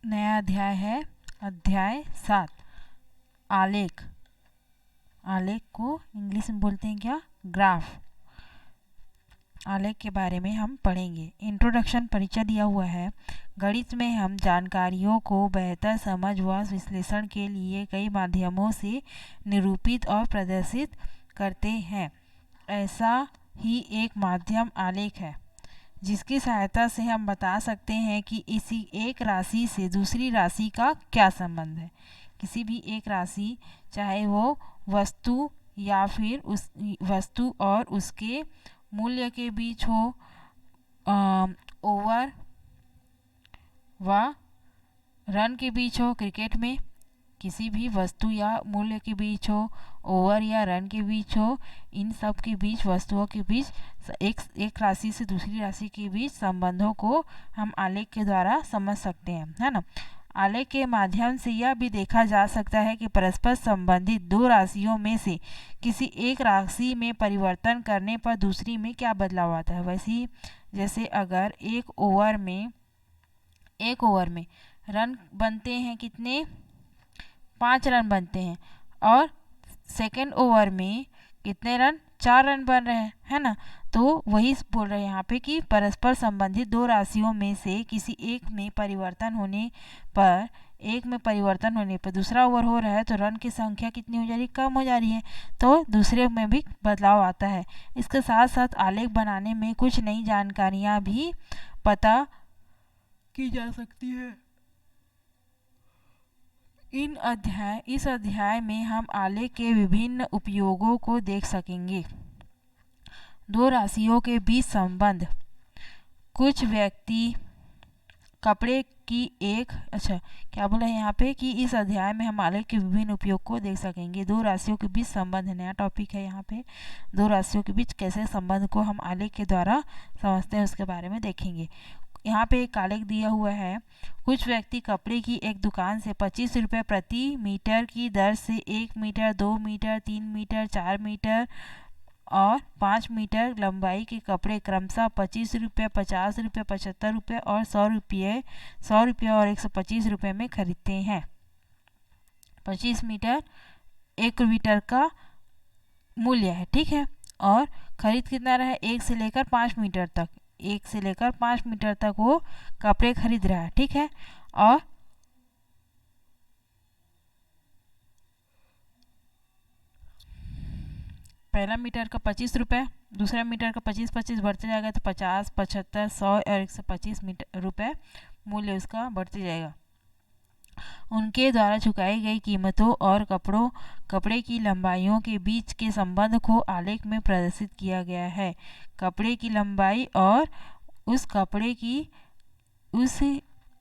नया अध्याय है अध्याय 7 आलेख। आलेख को इंग्लिश में बोलते हैं क्या? ग्राफ। आलेख के बारे में हम पढ़ेंगे। इंट्रोडक्शन परिचय दिया हुआ है। गणित में हम जानकारियों को बेहतर समझ व विश्लेषण के लिए कई माध्यमों से निरूपित और प्रदर्शित करते हैं। ऐसा ही एक माध्यम आलेख है, जिसकी सहायता से हम बता सकते हैं कि इसी एक राशि से दूसरी राशि का क्या संबंध है। किसी भी एक राशि, चाहे वो वस्तु या फिर उस वस्तु और उसके मूल्य के बीच हो, ओवर व रन के बीच हो, क्रिकेट में किसी भी वस्तु या मूल्य के बीच हो, ओवर या रन के बीच हो, इन सब के बीच, वस्तुओं के बीच एक राशि से दूसरी राशि के बीच संबंधों को हम आलेख के द्वारा समझ सकते हैं, है ना। आलेख के माध्यम से यह भी देखा जा सकता है कि परस्पर संबंधित दो राशियों में से किसी एक राशि में परिवर्तन करने पर दूसरी में क्या बदलाव आता है। वैसे ही जैसे अगर एक ओवर में रन बनते हैं, कितने? 5 रन बनते हैं, और सेकेंड ओवर में कितने रन? 4 रन बन रहे हैं, है ना। तो वही बोल रहे हैं यहाँ पे कि परस्पर संबंधित दो राशियों में से किसी एक में परिवर्तन होने पर दूसरा ओवर हो रहा है तो रन की संख्या कितनी हो जा रही है? कम हो जा रही है, तो दूसरे में भी बदलाव आता है। इसके साथ साथ आलेख बनाने में कुछ नई जानकारियाँ भी पता की जा सकती है। इस अध्याय में हम आलेख के विभिन्न उपयोगों को देख सकेंगे। दो राशियों के बीच संबंध। कुछ व्यक्ति कपड़े की क्या बोला है यहाँ पे कि इस अध्याय में हम आलेख के विभिन्न उपयोग को देख सकेंगे। दो राशियों के बीच संबंध नया टॉपिक है यहाँ पे। दो राशियों के बीच कैसे संबंध को हम आलेख के द्वारा समझते हैं, उसके बारे में देखेंगे। यहाँ पे एक आलेख दिया हुआ है। कुछ व्यक्ति कपड़े की एक दुकान से 25 रुपये प्रति मीटर की दर से 1 मीटर, 2 मीटर, 3 मीटर, 4 मीटर और 5 मीटर लंबाई के कपड़े क्रमशः 25 रुपये, 50 रुपये, 75 रुपये और 100 रुपये और 125 रुपये में खरीदते हैं। 25 मीटर 1 मीटर का मूल्य है, ठीक है। और खरीद कितना रहा है? 1 से लेकर 5 मीटर तक। 1 से लेकर 5 मीटर तक वो कपड़े खरीद रहा है, ठीक है। और पहला मीटर का 25 रुपये, दूसरा मीटर का 25 बढ़ते जाएगा तो 50, 75, 100 और 125 रुपये मूल्य उसका बढ़ते जाएगा। उनके द्वारा चुकाई गई कीमतों और कपड़े की लंबाइयों के बीच के संबंध को आलेख में प्रदर्शित किया गया है। कपड़े की लंबाई और उस कपड़े की उस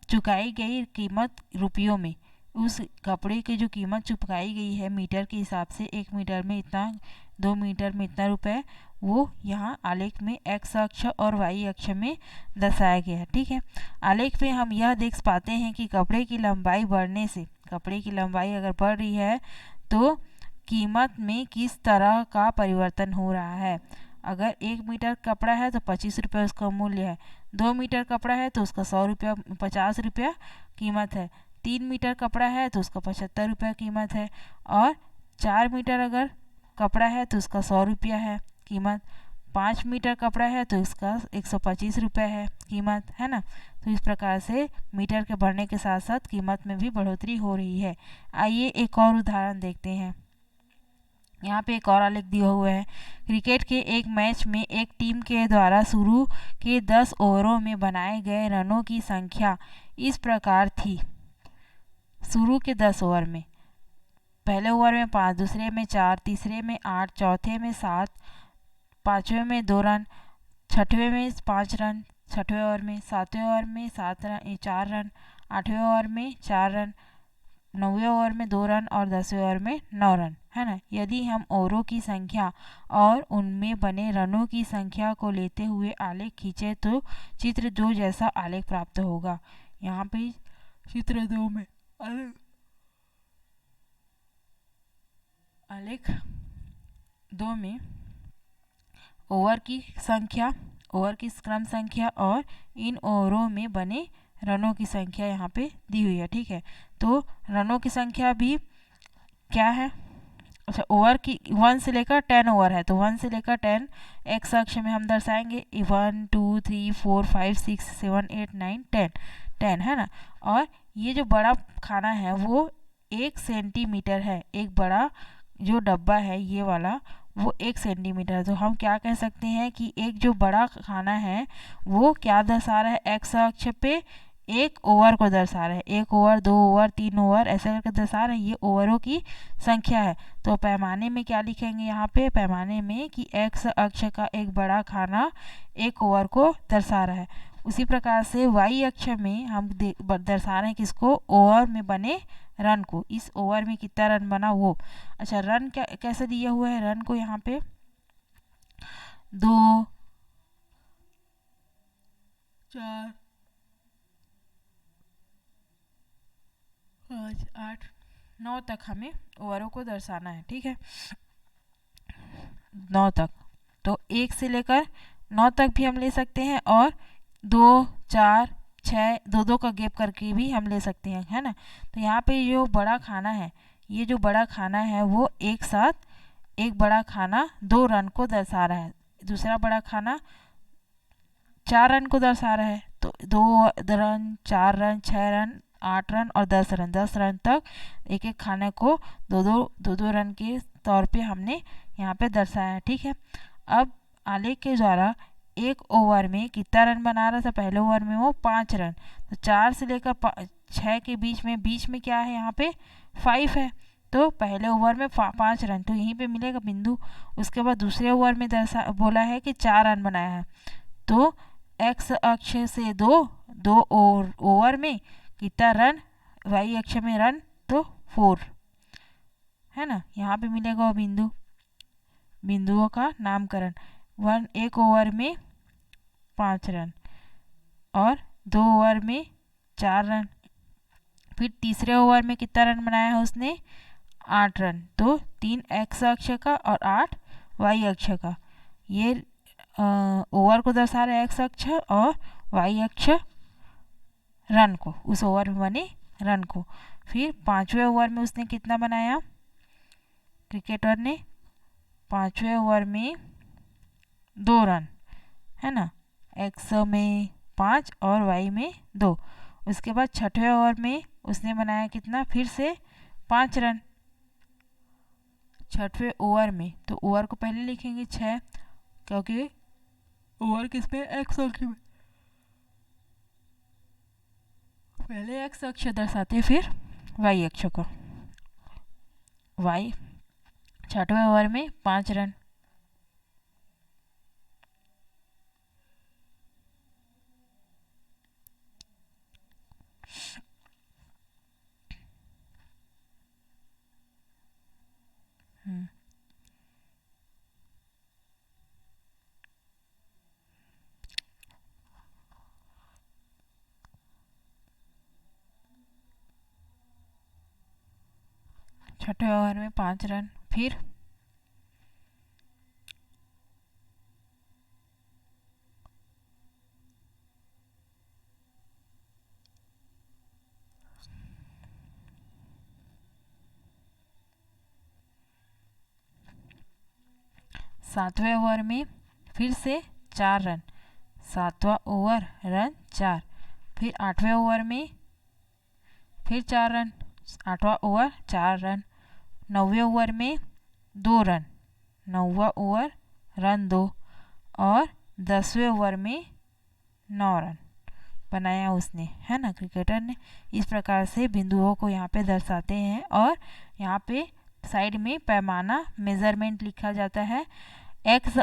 चुकाई गई कीमत रुपयों में, उस कपड़े की जो कीमत चुकाई गई है मीटर के हिसाब से, 1 मीटर में इतना, 2 मीटर में इतना रुपए, वो यहाँ आलेख में एक्स अक्ष और वाई अक्ष में दर्शाया गया है, ठीक है। आलेख में हम यह देख पाते हैं कि कपड़े की लंबाई बढ़ने से, कपड़े की लंबाई अगर बढ़ रही है तो कीमत में किस तरह का परिवर्तन हो रहा है। अगर 1 मीटर कपड़ा है तो 25 रुपये उसका मूल्य है। 2 मीटर कपड़ा है तो उसका 50 रुपया कीमत है। 3 मीटर कपड़ा है तो उसका 75 रुपया कीमत है। और 4 मीटर अगर कपड़ा है तो उसका 100 रुपया है कीमत। 5 मीटर कपड़ा है तो इसका 125 रुपये है कीमत, है ना। तो इस प्रकार से मीटर के बढ़ने के साथ साथ कीमत में भी बढ़ोतरी हो रही है। आइए एक और उदाहरण देखते हैं। यहाँ पे एक और आलेख दिया हुआ है। क्रिकेट के एक मैच में एक टीम के द्वारा शुरू के 10 ओवरों में बनाए गए रनों की संख्या इस प्रकार थी। शुरू के 10 ओवर में, पहले ओवर में 5, दूसरे में 4, तीसरे में 8, चौथे में 7, पाँचवें में 2 रन, छठवें में 5 रन, छठवें ओवर में, सातवें ओवर में 4 रन, 8वें ओवर में 4 रन, 9वें ओवर में 2 रन और 10वें ओवर में 9 रन, है ना। यदि हम ओवरों की संख्या और उनमें बने रनों की संख्या को लेते हुए आलेख खींचे तो चित्र 2 जैसा आलेख प्राप्त होगा। यहाँ पे चित्र 2 में आलेख 2 में ओवर की क्रम संख्या और इन ओवरों में बने रनों की संख्या यहाँ पे दी हुई है। ठीक है, तो रनों की संख्या भी क्या है, अच्छा ओवर की 1 से लेकर 10 ओवर है, तो 1 से लेकर 10 एक्स अक्ष में हम दर्शाएंगे 1 2 3 4 5 6 7 8 9 10 है ना। और ये जो बड़ा खाना है वो 1 सेंटीमीटर है, एक बड़ा जो डब्बा है ये वाला वो 1 सेंटीमीटर। तो हम क्या कह सकते हैं कि एक जो बड़ा खाना है वो क्या दर्शा रहा है, एक्स अक्ष पे एक ओवर को दर्शा रहा है, 1 ओवर 2 ओवर 3 ओवर ऐसे करके दर्शा रहे हैं, ये ओवरों की संख्या है। तो पैमाने में क्या लिखेंगे यहाँ पे, पैमाने में कि एक्स अक्ष का एक बड़ा खाना 1 ओवर को दर्शा रहा है। उसी प्रकार से वाई अक्ष में हम दर्शा रहे हैं किसको, ओवर में बने रन को, इस ओवर में कितना रन बना वो। अच्छा रन क्या कैसे दिया हुआ है, रन को यहाँ पे 2 4 5 8 9 तक हमें ओवरों को दर्शाना है। ठीक है, 9 तक, तो 1 से लेकर 9 तक भी हम ले सकते हैं और 2 4 6 2 का गैप करके भी हम ले सकते हैं, है ना। तो यहाँ पे जो बड़ा खाना है, ये जो बड़ा खाना है वो एक साथ एक बड़ा खाना 2 रन को दर्शा रहा है, दूसरा बड़ा खाना 4 रन को दर्शा रहा है। तो 2 रन 4 रन 6 रन 8 रन और 10 रन, 10 रन तक एक एक खाने को दो रन के तौर पे हमने यहाँ पे दर्शाया है। ठीक है, अब आलेख के द्वारा एक ओवर में कितना रन बना रहा था, पहले ओवर में वो 5 रन, तो 4 से लेकर 6 के बीच में क्या है यहाँ पे 5 है, तो पहले ओवर में 5 रन, तो यहीं पे मिलेगा बिंदु। उसके बाद दूसरे ओवर में बोला है कि 4 रन बनाया है, तो एक्स अक्ष से दो ओवर में कितना रन, वाई अक्ष में रन तो 4 है ना, यहाँ पे मिलेगा बिंदु, बिंदुओं का नामकरण। 1 ओवर में 5 रन और 2 ओवर में 4 रन, फिर तीसरे ओवर में कितना रन बनाया है उसने 8 रन, तो 3 एक्स अक्ष का और 8 वाई अक्ष का, ये ओवर को दर्शा रहा है एक्स अक्ष, और वाई अक्ष रन को, उस ओवर में बने रन को। फिर 5वें ओवर में उसने कितना बनाया, क्रिकेटर ने 5वें ओवर में 2 रन, है ना, एक्स में 5 और वाई में 2। उसके बाद 6वें ओवर में उसने बनाया कितना, फिर से 5 रन 6वें ओवर में, तो ओवर को पहले लिखेंगे 6, क्योंकि ओवर किस पे, एक्स अक्ष में, पहले एक्स अक्ष दर्शाते फिर वाई अक्ष को। वाई 6वें ओवर में 5 रन, छठे ओवर में 5 रन, फिर 7वें ओवर में फिर से 4 रन, 7वां ओवर रन 4, फिर 8वें ओवर में फिर 4 रन, 8वां ओवर 4 रन, 9वें ओवर में 2 रन, 9वां ओवर रन 2, और 10वें ओवर में 9 रन बनाया उसने, है ना, क्रिकेटर ने। इस प्रकार से बिंदुओं को यहाँ पे दर्शाते हैं, और यहाँ पे साइड में पैमाना मेजरमेंट लिखा जाता है। एक्स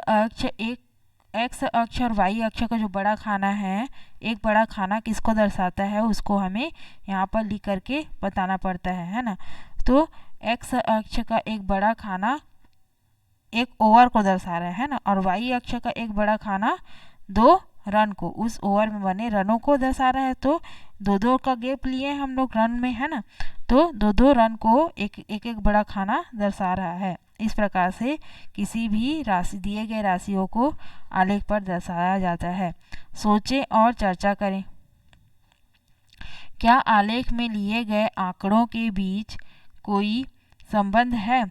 अक्ष और वाई अक्ष का जो बड़ा खाना है, एक बड़ा खाना किसको दर्शाता है उसको हमें यहाँ पर लिख करके बताना पड़ता है ना। तो एक्स अक्ष का एक बड़ा खाना एक ओवर को दर्शा रहा है ना, और वाई अक्ष का एक बड़ा खाना 2 रन को, उस ओवर में बने रनों को दर्शा रहा है। तो 2 का गैप लिए हम लोग रन में, है ना, तो 2 रन को एक बड़ा खाना दर्शा रहा है। इस प्रकार से किसी भी राशि, दिए गए राशियों को आलेख पर दर्शाया जाता है। सोचें और चर्चा करें। क्या आलेख में लिए गए आंकड़ों के बीच कोई संबंध है?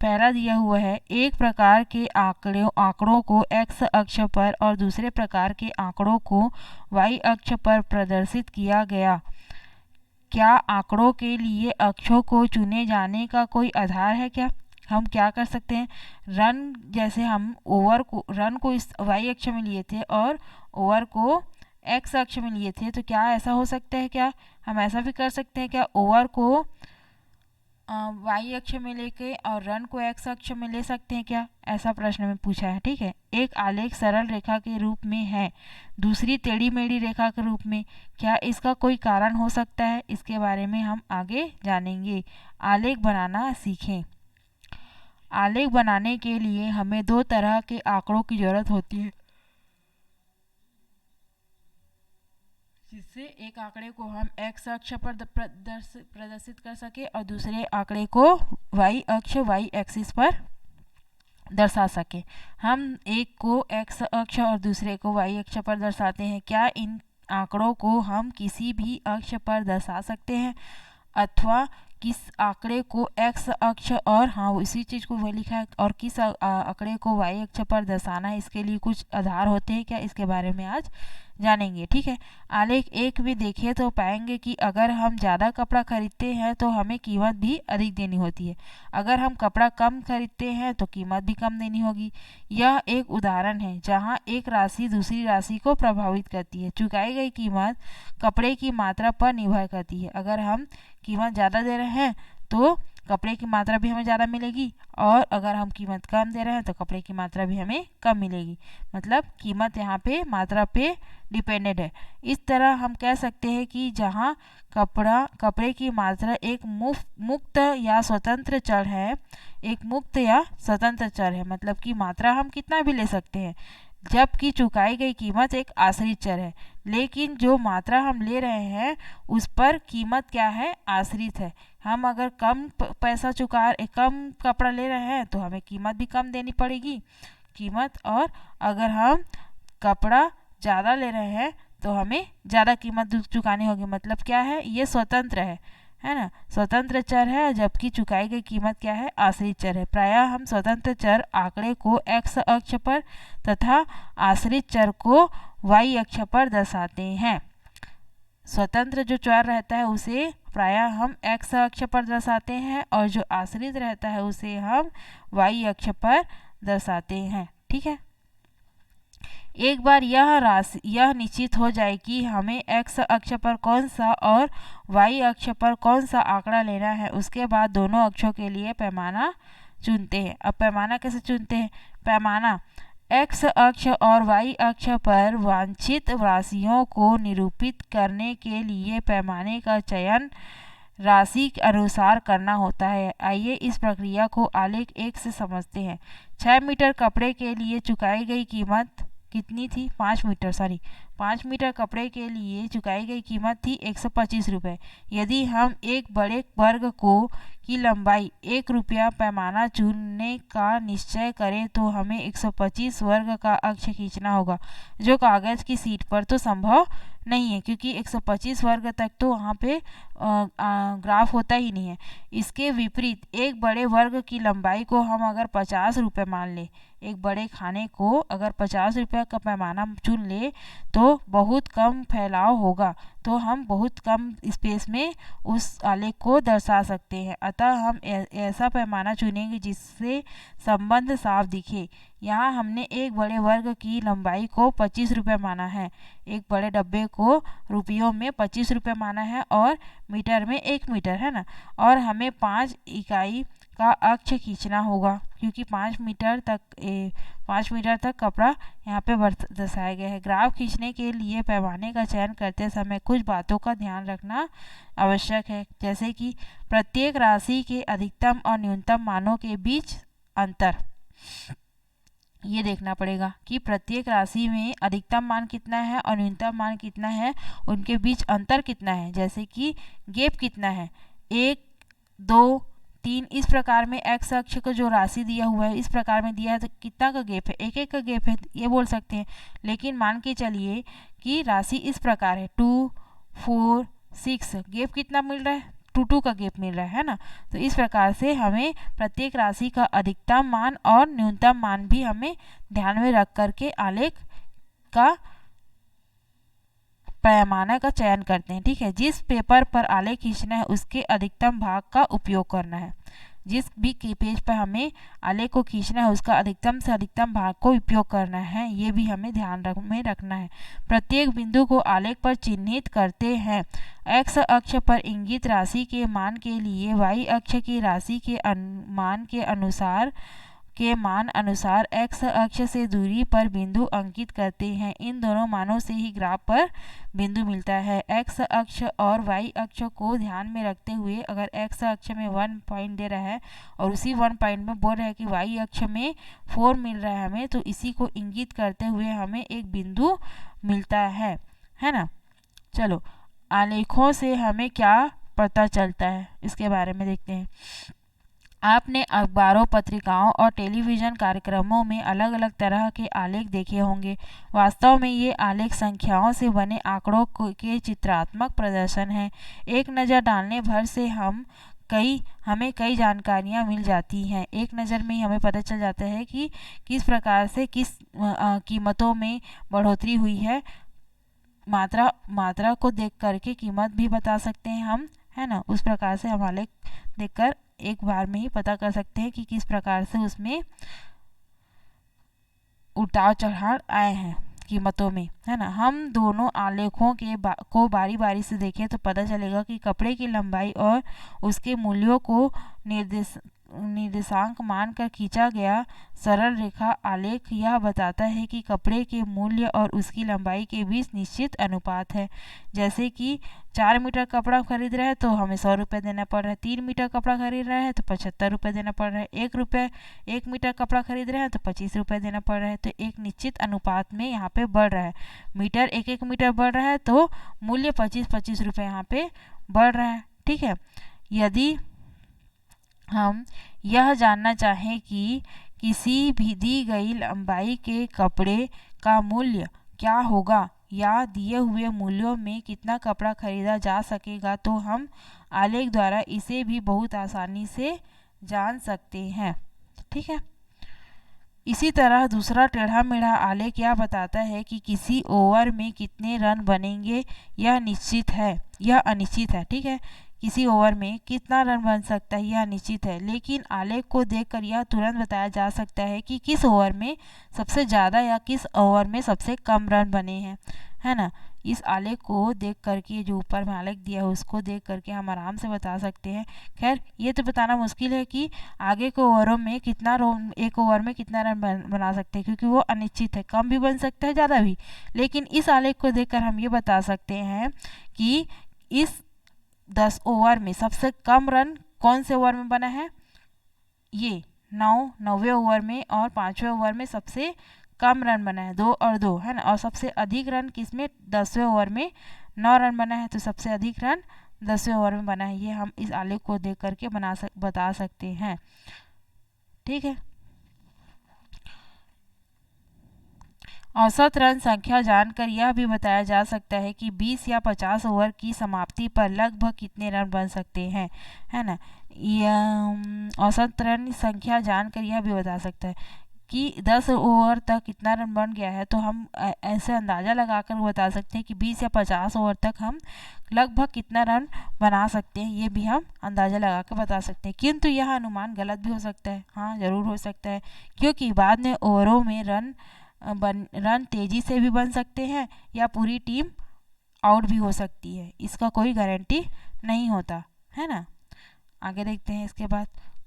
पहला दिया हुआ है, एक प्रकार के आंकड़ों को x अक्ष पर और दूसरे प्रकार के आंकड़ों को y अक्ष पर प्रदर्शित किया गया। क्या आंकड़ों के लिए अक्षों को चुने जाने का कोई आधार है क्या? हम क्या कर सकते हैं, रन जैसे हम रन को इस y अक्ष में लिए थे और ओवर को x अक्ष में लिए थे, तो क्या ऐसा हो सकता है क्या? हम ऐसा भी कर सकते हैं क्या, ओवर को y अक्ष में लेके और रन को x अक्ष में ले सकते हैं क्या? ऐसा प्रश्न में पूछा है। ठीक है, एक आलेख सरल रेखा के रूप में है, दूसरी टेढ़ी मेढ़ी रेखा के रूप में। क्या इसका कोई कारण हो सकता है? इसके बारे में हम आगे जानेंगे। आलेख बनाना सीखें। आलेख बनाने के लिए हमें दो तरह के आंकड़ों की जरूरत होती है, जिससे एक आंकड़े को हम x अक्ष पर प्रदर्शित कर सके और दूसरे आंकड़े को y एक्सिस पर दर्शा सके। हम एक को x अक्ष और दूसरे को y अक्ष पर दर्शाते हैं। क्या इन आंकड़ों को हम किसी भी अक्ष पर दर्शा सकते हैं अथवा किस आंकड़े को x अक्ष और इसी चीज़ को वह लिखा है और किस आंकड़े को y अक्ष पर दर्शाना है, इसके लिए कुछ आधार होते हैं क्या? इसके बारे में आज जानेंगे। ठीक है, आलेख एक में देखिए तो पाएंगे कि अगर हम ज़्यादा कपड़ा खरीदते हैं तो हमें कीमत भी अधिक देनी होती है, अगर हम कपड़ा कम खरीदते हैं तो कीमत भी कम देनी होगी। यह एक उदाहरण है जहां एक राशि दूसरी राशि को प्रभावित करती है। चुकाई गई कीमत कपड़े की मात्रा पर निर्भर करती है। अगर हम कीमत ज़्यादा दे रहे हैं तो कपड़े की मात्रा भी हमें ज़्यादा मिलेगी, और अगर हम कीमत कम दे रहे हैं तो कपड़े की मात्रा भी हमें कम मिलेगी। मतलब कीमत यहाँ पे मात्रा पे डिपेंडेंट है। इस तरह हम कह सकते हैं कि जहाँ कपड़े की मात्रा एक मुक्त या स्वतंत्र चर है, एक मुक्त या स्वतंत्र चर है, मतलब कि मात्रा हम कितना भी ले सकते हैं, जबकि चुकाई गई कीमत एक आश्रित चर है। लेकिन जो मात्रा हम ले रहे हैं उस पर कीमत क्या है, आश्रित है। हम अगर कम कम कपड़ा ले रहे हैं तो हमें कीमत भी कम देनी पड़ेगी और अगर हम कपड़ा ज़्यादा ले रहे हैं तो हमें ज़्यादा कीमत चुकानी होगी। मतलब क्या है, ये स्वतंत्र है ना, स्वतंत्र चर है, जबकि चुकाई गई कीमत क्या है, आश्रित चर है। प्रायः हम स्वतंत्र चर आंकड़े को x अक्ष पर तथा आश्रित चर को y अक्ष पर दर्शाते हैं। स्वतंत्र जो चर रहता है उसे प्रायः हम x अक्ष पर दर्शाते हैं और जो आश्रित रहता है उसे हम y अक्ष पर दर्शाते हैं। ठीक है, एक बार यह निश्चित हो जाए कि हमें x अक्ष पर कौन सा और y अक्ष पर कौन सा आंकड़ा लेना है, उसके बाद दोनों अक्षों के लिए पैमाना चुनते हैं। अब पैमाना कैसे चुनते हैं? पैमाना x अक्ष और y अक्ष पर वांछित राशियों को निरूपित करने के लिए पैमाने का चयन राशि के अनुसार करना होता है। आइए इस प्रक्रिया को आलेख 1 से समझते हैं। 6 मीटर कपड़े के लिए चुकाई गई कीमत कितनी थी? 5 मीटर कपड़े के लिए चुकाई गई कीमत थी 125 रुपये। यदि हम एक बड़े वर्ग की लंबाई 1 रुपया पैमाना चुनने का निश्चय करें तो हमें 125 वर्ग का अक्ष खींचना होगा, जो कागज़ की शीट पर तो संभव नहीं है, क्योंकि 125 वर्ग तक तो वहाँ पे ग्राफ होता ही नहीं है। इसके विपरीत एक बड़े वर्ग की लंबाई को हम अगर 50 रुपये मान लें, एक बड़े खाने को अगर 50 रुपये का पैमाना चुन ले तो बहुत कम फैलाव होगा, तो हम बहुत कम स्पेस में उस आलेख को दर्शा सकते हैं। अतः हम ऐसा पैमाना चुनेंगे जिससे संबंध साफ दिखे। यहाँ हमने एक बड़े वर्ग की लंबाई को 25 रुपये माना है, एक बड़े डब्बे को रुपयों में 25 रुपये माना है और मीटर में 1 मीटर, है ना, और हमें 5 इकाई का अक्ष खींचना होगा, क्योंकि 5 मीटर तक कपड़ा यहाँ पे दर्शाया गया है। ग्राफ खींचने के लिए पैमाने का चयन करते समय कुछ बातों का ध्यान रखना आवश्यक है, जैसे कि प्रत्येक राशि के अधिकतम और न्यूनतम मानों के बीच अंतर। ये देखना पड़ेगा कि प्रत्येक राशि में अधिकतम मान कितना है और न्यूनतम मान कितना है, उनके बीच अंतर कितना है, जैसे कि गैप कितना है, 1, 2, 3, इस प्रकार में x अक्ष का जो राशि दिया हुआ है इस प्रकार में दिया है तो कितना का गैप है, 1 का गैप है, ये बोल सकते हैं। लेकिन मान के चलिए कि राशि इस प्रकार है 2, 4 6 गैप कितना मिल रहा है, 2 का गैप मिल रहा है ना। तो इस प्रकार से हमें प्रत्येक राशि का अधिकतम मान और न्यूनतम मान भी हमें ध्यान में रख करके आलेख का पैमाना का चयन करते हैं। ठीक है, जिस पेपर पर आलेख खींचना है उसके अधिकतम भाग का उपयोग करना है। जिस भी पेज पर हमें आलेख को खींचना है उसका अधिकतम से अधिकतम भाग को उपयोग करना है, ये भी हमें ध्यान में रखना है। प्रत्येक बिंदु को आलेख पर चिन्हित करते हैं। एक्स अक्ष पर इंगित राशि के मान के लिए वाई अक्ष की राशि के मान अनुसार एक्स अक्ष से दूरी पर बिंदु अंकित करते हैं। इन दोनों मानों से ही ग्राफ पर बिंदु मिलता है। एक्स अक्ष और वाई अक्ष को ध्यान में रखते हुए अगर एक्स अक्ष में 1 पॉइंट दे रहा है और उसी 1 पॉइंट में बोल रहा है कि वाई अक्ष में 4 मिल रहा है हमें, तो इसी को इंगित करते हुए हमें एक बिंदु मिलता है ना। चलो, आलेखों से हमें क्या पता चलता है इसके बारे में देखते हैं। आपने अखबारों, पत्रिकाओं और टेलीविज़न कार्यक्रमों में अलग अलग तरह के आलेख देखे होंगे। वास्तव में ये आलेख संख्याओं से बने आंकड़ों के चित्रात्मक प्रदर्शन हैं। एक नज़र डालने भर से हमें कई जानकारियाँ मिल जाती हैं। एक नज़र में ही हमें पता चल जाता है कि किस प्रकार से किस कीमतों में बढ़ोतरी हुई है। मात्रा को देख करके कीमत भी बता सकते हैं हम, है ना। उस प्रकार से हम आलेख देखकर एक बार में ही पता कर सकते हैं कि किस प्रकार से उसमें उतार चढ़ाव आए हैं कीमतों में, है ना। हम दोनों आलेखों को बारी बारी से देखें तो पता चलेगा कि कपड़े की लंबाई और उसके मूल्यों को निर्देशांक मानकर खींचा गया सरल रेखा आलेख यह बताता है कि कपड़े के मूल्य और उसकी लंबाई के बीच निश्चित अनुपात है। जैसे कि 4 मीटर कपड़ा खरीद रहे हैं तो हमें 100 रुपये देना पड़ रहा है, 3 मीटर कपड़ा खरीद रहे हैं तो 75 रुपये देना पड़ रहा है, 1 मीटर कपड़ा खरीद रहे हैं तो 25 रुपये देना पड़ रहा है। तो एक निश्चित अनुपात में यहाँ पे बढ़ रहा है। मीटर 1 मीटर बढ़ रहा है तो मूल्य 25 रुपये यहाँ पे बढ़ रहा है। ठीक है, यदि हम यह जानना चाहें कि किसी भी दी गई लंबाई के कपड़े का मूल्य क्या होगा या दिए हुए मूल्यों में कितना कपड़ा खरीदा जा सकेगा, तो हम आलेख द्वारा इसे भी बहुत आसानी से जान सकते हैं। ठीक है, इसी तरह दूसरा टेढ़ा मेढ़ा आलेख यह बताता है कि किसी ओवर में कितने रन बनेंगे। यह अनिश्चित है। ठीक है, किसी ओवर में कितना रन बन सकता है यह निश्चित है, लेकिन आलेख को देखकर यह तुरंत बताया जा सकता है कि किस ओवर में सबसे ज़्यादा या किस ओवर में सबसे कम रन बने हैं, है ना। इस आलेख को देख करके, जो ऊपर में आलेख दिया है उसको देख करके हम आराम से बता सकते हैं। खैर, ये तो बताना मुश्किल है कि आगे के ओवरों में एक ओवर में कितना रन बना सकते हैं, क्योंकि वो अनिश्चित है, कम भी बन सकता है ज़्यादा भी। लेकिन इस आलेख को देखकर हम ये बता सकते हैं कि इस 10 ओवर में सबसे कम रन कौन से ओवर में बना है, ये 9वें ओवर में, और 5वें ओवर में सबसे कम रन बना है 2 और 2, है ना। और सबसे अधिक रन किसमें, 10वें ओवर में 9 रन बना है, तो सबसे अधिक रन 10वें ओवर में बना है। ये हम इस आलेख को देख करके बता सकते हैं। ठीक है, औसत रन संख्या जानकर यह भी बताया जा सकता है कि 20 या 50 ओवर की समाप्ति पर लगभग कितने रन बन सकते हैं, है ना। औसत रन संख्या जानकर यह भी बता सकता है कि 10 ओवर तक कितना रन बन गया है, तो हम ऐसे अंदाज़ा लगाकर बता सकते हैं कि 20 या 50 ओवर तक हम लगभग कितना रन बना सकते हैं, ये भी हम अंदाज़ा लगा कर बता सकते हैं। किंतु यह अनुमान गलत भी हो सकता है। हाँ, ज़रूर हो सकता है, क्योंकि बाद में ओवरों में रन तेज़ी से भी बन सकते हैं या पूरी टीम आउट भी हो सकती है, इसका कोई गारंटी नहीं होता, है ना। आगे देखते हैं। इसके बाद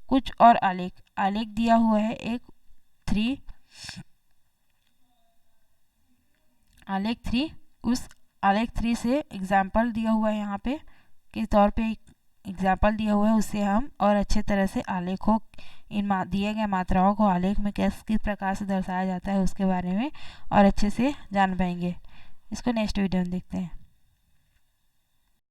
कुछ और आलेख दिया हुआ है। एक आलेख 3, उस आलेख 3 से एग्जाम्पल दिया हुआ है, यहाँ पे के तौर पे एग्जाम्पल दिया हुआ है, उससे हम और अच्छे तरह से आलेखों इन दिए गए मात्राओं को आलेख में किस प्रकार से दर्शाया जाता है उसके बारे में और अच्छे से जान पाएंगे। इसको नेक्स्ट वीडियो में देखते हैं।